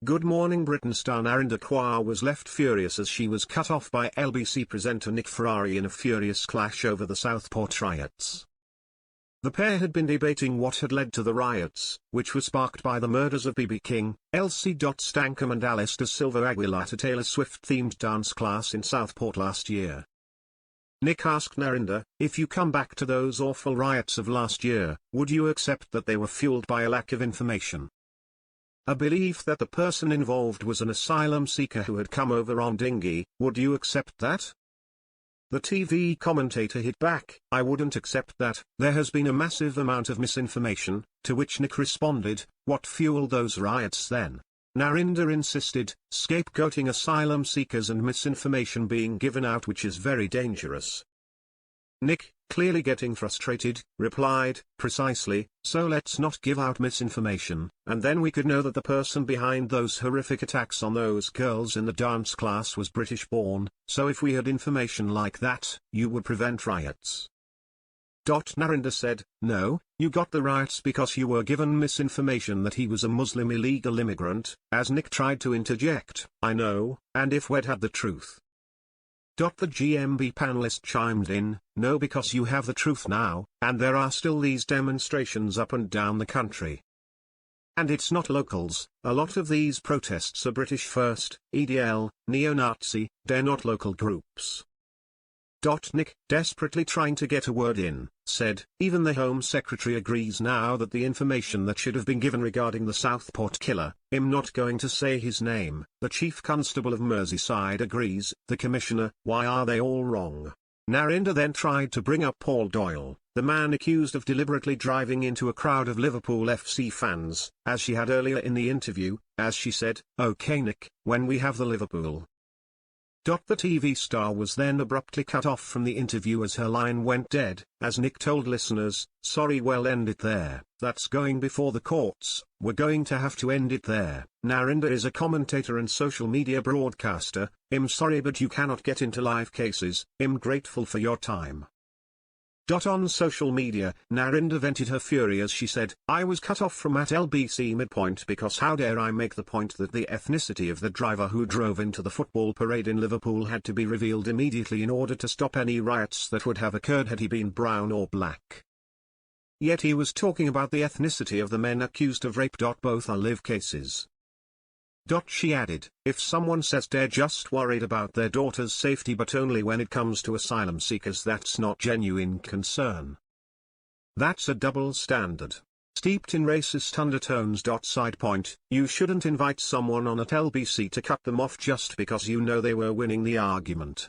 Good Morning Britain star Narinder Kaur was left furious as she was cut off by LBC presenter Nick Ferrari in a furious clash over the Southport riots. The pair had been debating what had led to the riots, which were sparked by the murders of B.B. King, LC. Stankham and Alistair Silva Aguilar at a Taylor Swift-themed dance class in Southport last year. Nick asked Narinder, "If you come back to those awful riots of last year, would you accept that they were fueled by a lack of information? A belief that the person involved was an asylum seeker who had come over on dinghy, would you accept that?" The TV commentator hit back, "I wouldn't accept that. There has been a massive amount of misinformation," to which Nick responded, "What fueled those riots then?" Narinder insisted, "Scapegoating asylum seekers and misinformation being given out, which is very dangerous." Nick, clearly getting frustrated, replied, "Precisely, so let's not give out misinformation, and then we could know that the person behind those horrific attacks on those girls in the dance class was British-born, so if we had information like that, you would prevent riots." Narinder said, "No, you got the riots because you were given misinformation that he was a Muslim illegal immigrant," as Nick tried to interject, "I know, and if we'd had the truth." The GMB panelist chimed in, "No, because you have the truth now, and there are still these demonstrations up and down the country. And it's not locals, a lot of these protests are British First, EDL, neo-Nazi, they're not local groups." Nick, desperately trying to get a word in, said, "Even the Home Secretary agrees now that the information that should have been given regarding the Southport killer, I'm not going to say his name, the Chief Constable of Merseyside agrees, the Commissioner, why are they all wrong?" Narinder then tried to bring up Paul Doyle, the man accused of deliberately driving into a crowd of Liverpool FC fans, as she had earlier in the interview, as she said, "Okay Nick, when we have the Liverpool." The TV star was then abruptly cut off from the interview as her line went dead, as Nick told listeners, "Sorry, we'll end it there, that's going before the courts, we're going to have to end it there. Narinder is a commentator and social media broadcaster, I'm sorry but you cannot get into live cases, I'm grateful for your time." On social media, Narinder vented her fury as she said, "I was cut off from at LBC midpoint because how dare I make the point that the ethnicity of the driver who drove into the football parade in Liverpool had to be revealed immediately in order to stop any riots that would have occurred had he been brown or black. Yet he was talking about the ethnicity of the men accused of rape. Both are live cases." She added, "If someone says they're just worried about their daughter's safety but only when it comes to asylum seekers, that's not genuine concern. That's a double standard. Steeped in racist undertones. Side point, you shouldn't invite someone on at LBC to cut them off just because you know they were winning the argument.